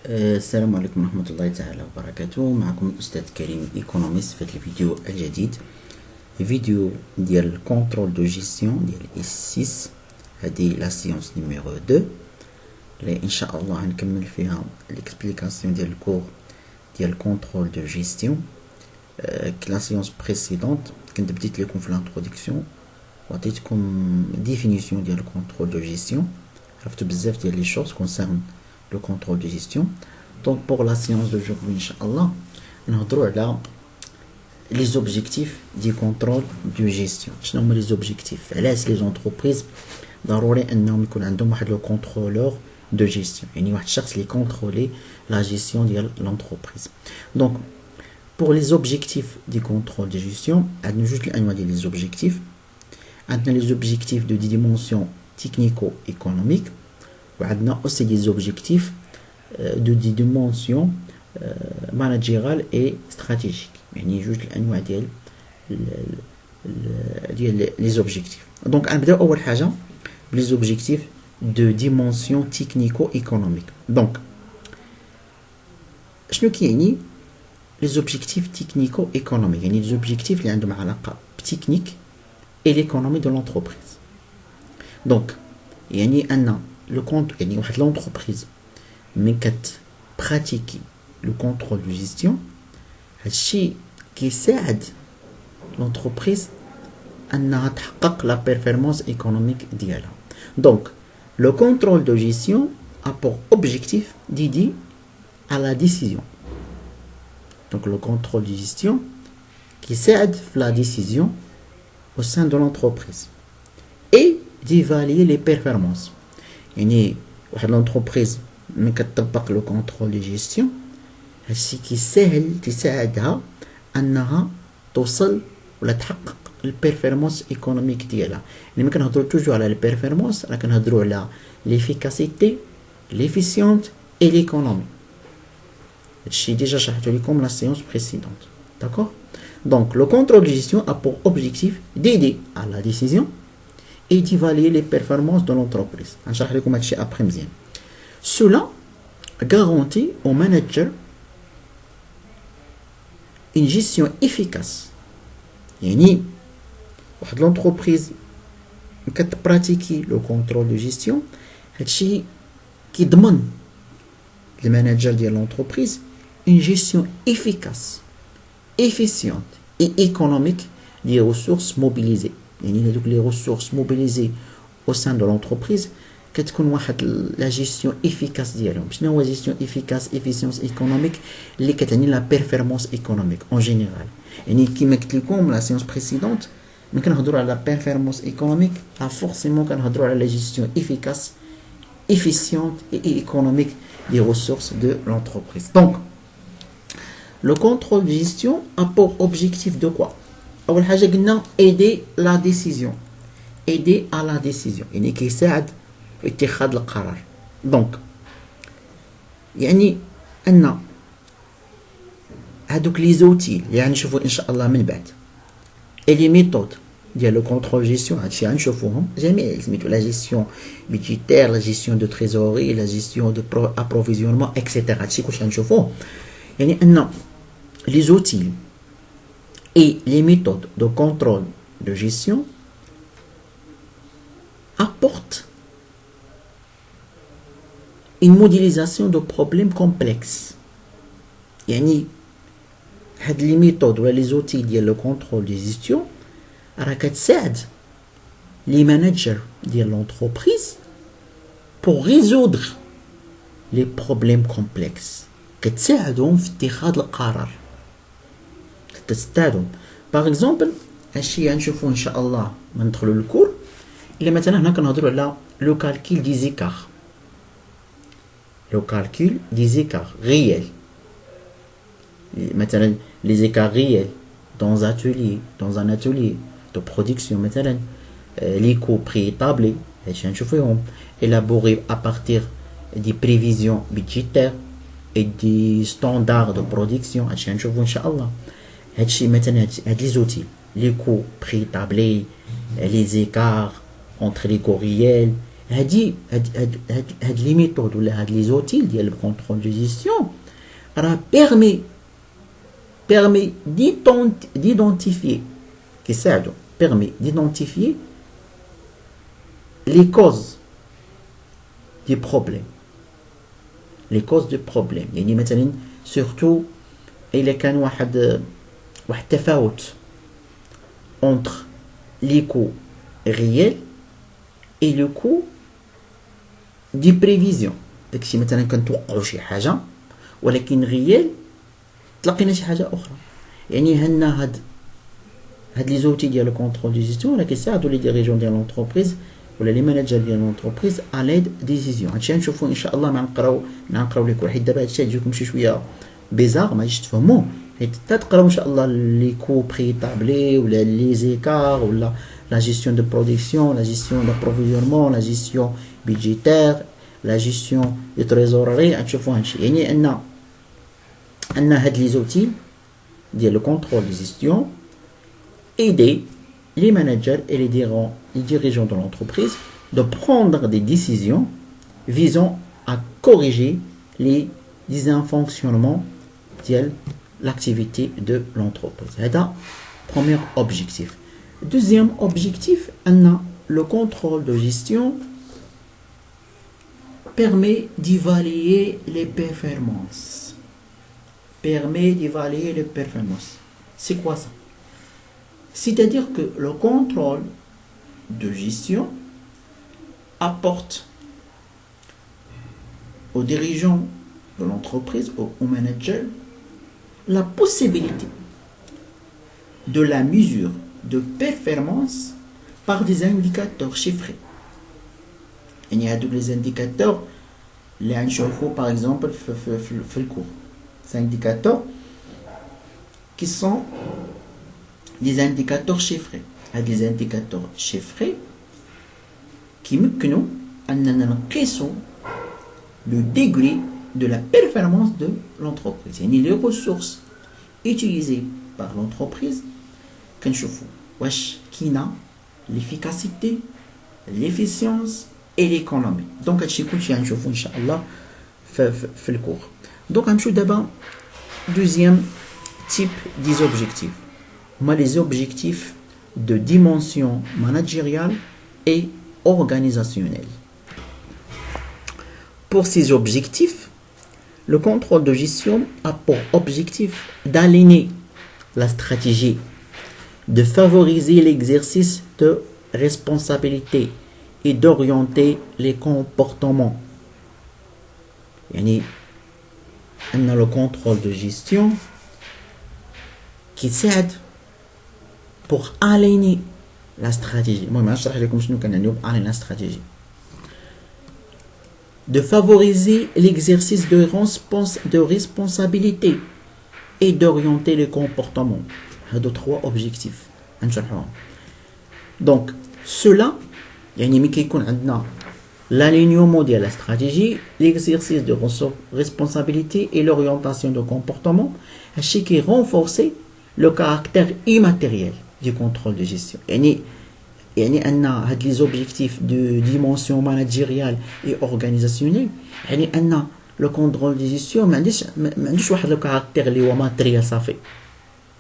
السلام عليكم ورحمة الله تعالى وبركاته. معكم الأستاذ كريم إيكونوميست في الفيديو الجديد، فيديو ديال كونترول دو جيستيون ديال اس 6. هذه لا سيونس نيميرو 2 اللي ان شاء الله هنكمل فيها ليكسبليكاسيون ديال الكور ديال كونترول دو جيستيون. لا سيونس بريسيدونت كنت بديت لكم في الانتروداكسيون وعطيتكم ديفينيسيون ديال كونترول دو جيستيون، عرفتوا بزاف ديال لي شوز كونسيرن le contrôle de gestion. Donc pour la séance d'aujourd'hui, Inch'Allah, on va les objectifs du contrôle de gestion. شنو هما les objectifs؟ علاش les entreprises ضروري انهم يكون عندهم واحد لو contrôleur de gestion، يعني واحد الشخص اللي كونترولي la gestion ديال l'entreprise. Donc pour les objectifs du contrôle de gestion، عندنا جوج الانواع ديال les objectifs. عندنا les objectifs de dimension technico-économique، وعندنا aussi des objectifs de dimension managériale et stratégique، يعني جوج الانواع ديال les objectifs. Donc غنبداو اول حاجه les objectifs de dimension technico-économique. Donc شنو كيعني les objectifs technico-économiques؟ يعني les objectifs اللي عندهم علاقه بالتكنيك et l'économie de l'entreprise. Donc يعني ان le compte يعني واحد l'entreprise ملي كتبراتيكي لو كونترول دو جيستيون، هادشي كيساعد l'entreprise انها تحقق لا بيرفورمانس ايكونوميك ديالها. دونك لو كونترول دو جيستيون a pour objectif d'aider à la décision. Donc le contrôle de gestion كيساعد في la décision au sein de l'entreprise et d'évaluer les performances. يعني واحد لونتربريز ملي كتطبق لو كونترول دو جيستيون، هادشي تساعدها انها توصل ولا تحقق البيرفورمانس ايكونوميك ديالها. يعني ما كنهضروا توجو على البيرفورمانس، راه كنهضروا على ليفيكاسيتي، ليفيسيونت اي ليكونومي. هادشي ديجا شرحتو لكم لا سيونس بريسيدونت. داكور. دونك لو كونترول دو جيستيون a pour objectif d'aider à la décision et d'évaluer les performances de l'entreprise. هنشرح لكم هادشي après مزيان. Cela garantit au manager une gestion efficace. يعني واحد l'entreprise كتبراتيكي لو كونترول دو جيستيون، هادشي كيضمن الماناجر ديال l'entreprise une gestion efficace, efficiente et économique des ressources mobilisées. يعني هذوك لي ressources mobilisées au sein de l'entreprise كتكون واحد لا جيستيون افيكاس ديالهم. شنو هو جيستيون افيكاس افيسيونس ايكونوميك؟ اللي كتعني لا بيرفورمانس ايكونوميك اون جينيرال. يعني كيما قلت لكم لا سيونس بريسيدونت ملي كنهضروا على لا بيرفورمانس ايكونوميك لا فورسيمون كنهضروا على لا جيستيون افيكاس efficiente et économique des ressources de l'entreprise. Donc le contrôle de gestion a pour objectif de quoi؟ أول حاجة قلنا aider la décision، aider à la décision يعني كيساعد في اتخاذ القرار. دونك يعني أن هادوك لي زوتي اللي غنشوفو إن شاء الله من بعد et les méthodes ديال لو كونترول جيستيون، هادشي غنشوفوهم جميع سميتو لا جيستيون بيدجيتير، لا جيستيون دو تريزوري، لا جيستيون دو ابروفيزيونمون اكسيتيرا. هادشي كلشي غنشوفوه. يعني أن لي زوتي et les méthodes de contrôle de gestion apportent une modélisation de problèmes complexes. يعني هاد لي ميثود ولا لي زوتي ديال لو كونترول دي جيستيون راه كتساعد لي ماناجر ديال لونتربريز pour résoudre les problèmes complexes، كتساعدهم في اتخاذ القرار، تستعدهم. باغ اكزومبل هادشي غنشوفو ان شاء الله من ندخلو للكور. الا مثلا هنا كنهضروا على لو كالكول دي زيكار، لو كالكول دي زيكار ريال، مثلا لي زيكار ريال dans un atelier de production، مثلا لي كو بري طابلي، هادشي غنشوفوهم élaboré à partir des prévisions budgétaires et des standards de production، هادشي غنشوفو ان شاء الله. هادشي مثلا هاد لي زوتي لي كو بري طابلي، لي زيكار entre les coûts réels هاد لي ميثود ولا هاد لي زوتيل ديال الكونترول دو جيستيون راه permet d'identifier كيساعدوا permet d'identifier les causes du problème يعني مثلا surtout إلا كان واحد تفاوت entre les coûts réels et le coût دي بريفيزيون. داكشي مثلا كنتوقعوا شي حاجه ولكن غيال تلقينا شي حاجه اخرى. يعني هنا هاد لي زوتي ديال الكونترول دي جيستيون راه كيساعدوا لي ديريجون ديال لونتربريز ولا لي ماناجر ديال لونتربريز ا ليد ديسيزيون. هادشي غنشوفوا ان شاء الله. ما نقراو لكم حيت دابا هادشي غيجيكم شي شويه بيزار ما غاديش تفهموه حيت تقراو ان شاء الله لي كو بريتابلي ولا لي زيكار ولا la gestion de production, la gestion d'approvisionnement, la gestion budgétaire, la gestion de trésorerie. غتشوفوا هادشي. يعني ان هاد لي زوتي ديال لو كونترول دي جيستيون aider les managers et les dirigeants de l'entreprise de prendre des décisions visant à corriger les dysfonctionnements de l'activité de l'entreprise. C'est le premier objectif. Deuxième objectif, le contrôle de gestion permet d'évaluer les performances. C'est quoi ça? C'est-à-dire que le contrôle de gestion apporte aux dirigeants de l'entreprise, aux managers, la possibilité de la mesure de performance par des indicateurs chiffrés. Il y a tous les indicateurs, les infos par exemple, le cours. Ces indicateurs qui sont des indicateurs chiffrés. Des indicateurs chiffrés qui nous permettent le degré de la performance de l'entreprise. Il y a les ressources utilisées par l'entreprise كنشوفوا واش كاينه l'efficacité, l'efficience et l'économie. دونك هادشي كلشي غنشوفوا ان شاء الله في الكور. دونك غنمشيو دابا deuxième type des objectifs. هما les objectifs de dimension managériale et organisationnelle. Pour ces objectifs, le contrôle de gestion a pour objectif d'aligner la stratégie, de favoriser l'exercice de responsabilité et d'orienter les comportements. يعني أن le contrôle de gestion qui s'aide pour aligner la stratégie. المهم نشرح لكم شنو كنعنيو aligner la stratégie. De favoriser l'exercice de responsabilité et d'orienter les comportements. هادو trois objectifs غنشرحوهم. Donc cela يعني ملي كيكون عندنا l'alignement de la stratégie, l'exercice de responsabilité et l'orientation de comportement, هادشي كي renforcer le caractère immatériel du contrôle de gestion. يعني أن هاد les objectifs de dimension managériale et organisationnelle يعني أن le contrôle de gestion ما عندوش واحد le caractère اللي هو matériel صافي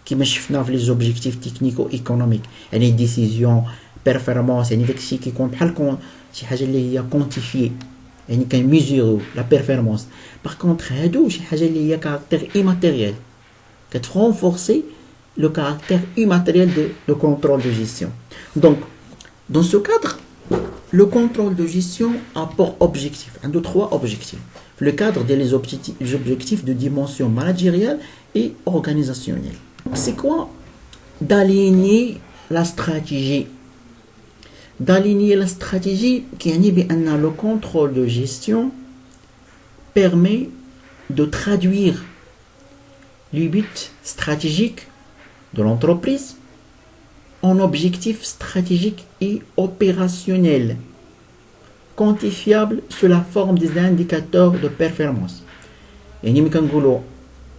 كيما شفنا في les objectifs technico-économiques. يعني décision performance يعني داكشي كيكون بحال شي حاجه اللي هي كونتيفي يعني كنميزورو لا بيرفورمانس. باغ كونطخ هادو شي حاجه اللي هي كاركتير ايماتيريال كترونفورسي le caractère immatériel de le contrôle de gestion. Donc dans ce cadre le contrôle de gestion a pour objectif de trois objectifs. Le cadre des objectifs de dimension managériale et organisationnelle. C'est quoi? D'aligner la stratégie. D'aligner la stratégie qui est bien le contrôle de gestion permet de traduire les buts stratégiques de l'entreprise en objectifs stratégiques et opérationnels quantifiables sous la forme des indicateurs de performance. يعني ملي كنقولوا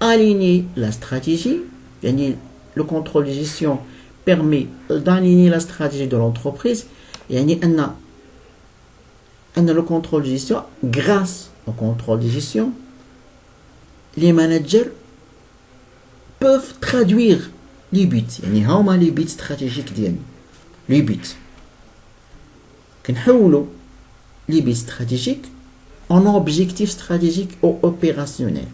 aligner la stratégie يعني le contrôle de gestion permet d'aligner la stratégie de l'entreprise يعني أن le contrôle de gestion, grâce au contrôle de gestion, les managers peuvent traduire les buts. يعني هما les buts stratégiques ديالنا. Les buts. كنحولوا les buts stratégiques en objectifs stratégiques ou opérationnels.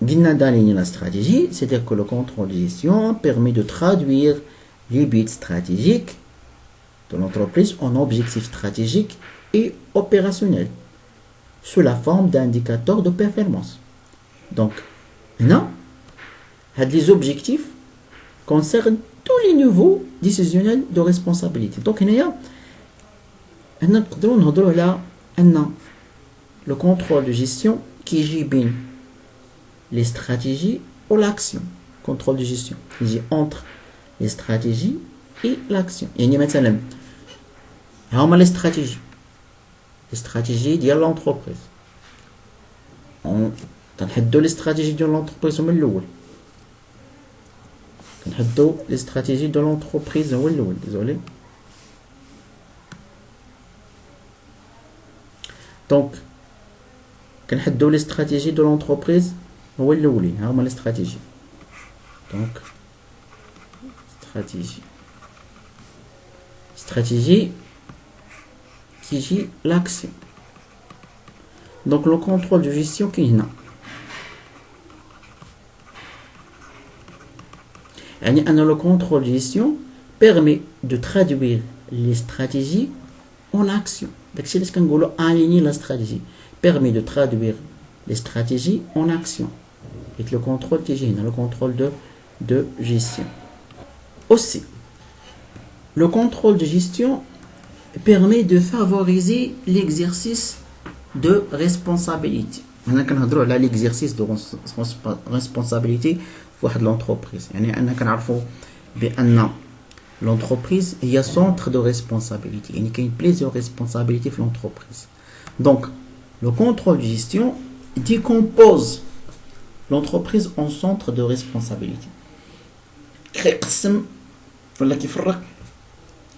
Dans la stratégie, c'est-à-dire que le contrôle de gestion permet de traduire les buts stratégiques de l'entreprise en objectifs stratégiques et opérationnels sous la forme d'indicateurs de performance. Donc, maintenant, les objectifs concernent tous les niveaux décisionnels de responsabilité. Donc, le contrôle de gestion qui gère les stratégies ou l'action. Contrôle de gestion qui entre les stratégies et l'action. يعني مثلا هما les stratégies ديال l'entreprise. تنحدوا les stratégies ديال l'entreprise من الأول. تنحدوا les stratégies de l'entreprise هو الأول. Désolé. Donc كنحدوا les stratégies de l'entreprise هو الأولين. هما les stratégies. Donc stratégie qui gère l'action. Donc le contrôle de gestion qui est là. Le contrôle de gestion permet de traduire les stratégies en action. Donc c'est ce qu'on dit aligner la stratégie. Permet de traduire les stratégies en action. Et le contrôle qui est là, le contrôle de gestion. Aussi, le contrôle de gestion permet de favoriser l'exercice de responsabilité. On a l'exercice de responsabilité pour l'entreprise. L'entreprise est un centre de responsabilité. Il y a plusieurs responsabilités pour l'entreprise. Donc, le contrôle de gestion décompose l'entreprise en centre de responsabilité.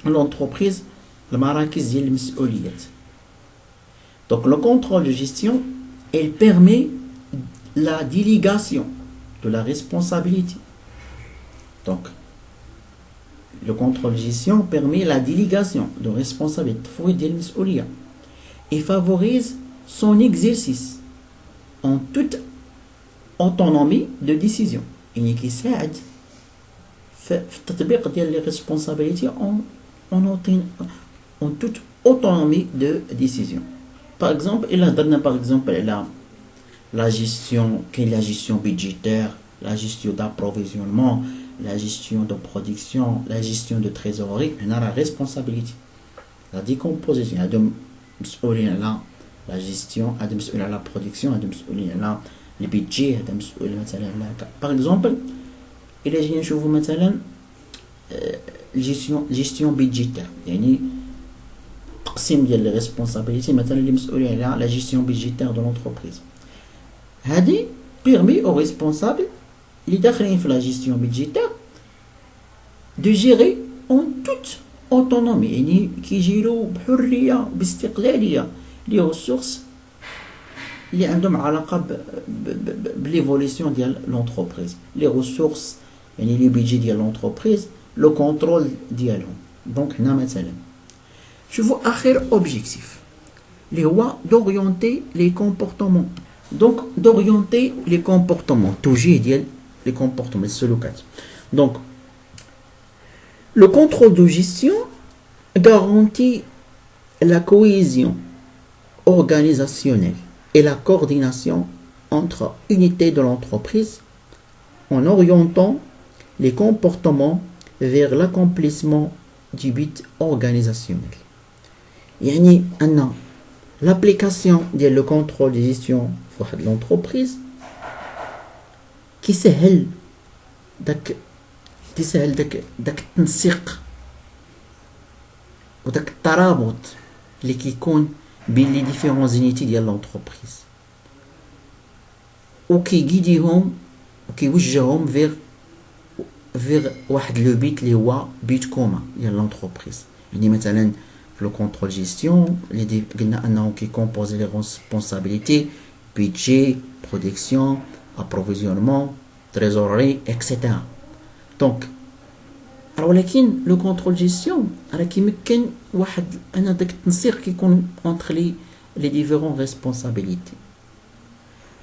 L'entreprise المراكز ديال المسؤوليات. Donc le contrôle de gestion, elle permet la délégation de la responsabilité. Donc le contrôle de gestion permet la délégation de responsabilité et favorise son exercice en toute autonomie de décision. Il يساعد في التطبيق ديال les responsabilités en toute autonomie de décision. Par exemple, il a donné par exemple la gestion budgétaire, la gestion d'approvisionnement, la gestion de production, la gestion de trésorerie. On a la responsabilité, la décomposition. La gestion, la production, le budget. Par exemple, il a dit مثلا gestion budgétaire. يعني تقسيم ديال les responsabilités مثلا اللي مسؤولين على la gestion budgétaire de l'entreprise. هذه permet aux responsables اللي داخلين في la gestion budgétaire de gérer en toute autonomie. يعني كيجيروا بحرية باستقلالية les ressources اللي عندهم علاقة بالévolution ديال l'entreprise. Les ressources يعني les budgets ديال l'entreprise, le contrôle ديالهم. Donc هنا مثلا شوفوا آخر objectif اللي هو d'orienter les comportements. Donc d'orienter les comportements, توجيه ديال les comportements, السلوكات. Donc le contrôle de gestion garantit la cohésion organisationnelle et la coordination entre unités de l'entreprise en orientant les comportements vers l'accomplissement du but organisationnel. يعني أن l'application ديال le contrôle de gestion في واحد l'entreprise كيسهل داك التنسيق وداك الترابط اللي كيكون بين لي ديفيرون زونيتي ديال لونتربريز وكيغيديهم وكيوجههم فيغ vers واحد لو بيت اللي هو بيت كوما ديال لونتربريز. يعني مثلا في لو كونترول جيستيون اللي قلنا انه كيكومبوزي لي ريسبونسابيلتي بيدجي برودكسيون ابروفيزيونمون تريزوري اكسيتيرا. دونك ولكن لو كونترول جيستيون راه كيمكن واحد انا داك التنسيق كيكون اونتر لي ديفيرون ريسبونسابيلتي.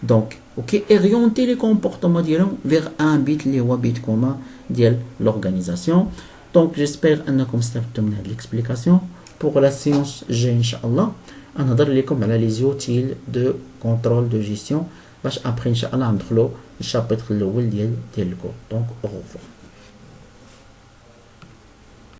دونك وكي اورينتي لي كومبورتمون ديالهم فيغ ان بيت اللي هو بيت كوما ديال لورغانيزاسيون. دونك جيسبر انكم استفدتوا من هاد ليكسبليكاسيون. بوغ لا سيونس جاي ان شاء الله غنهضر لكم على لي زوتيل دو كونترول دو جيستيون باش ابري ان شاء الله ندخلوا الشابيتر الاول ديال الكور. دونك او revoir.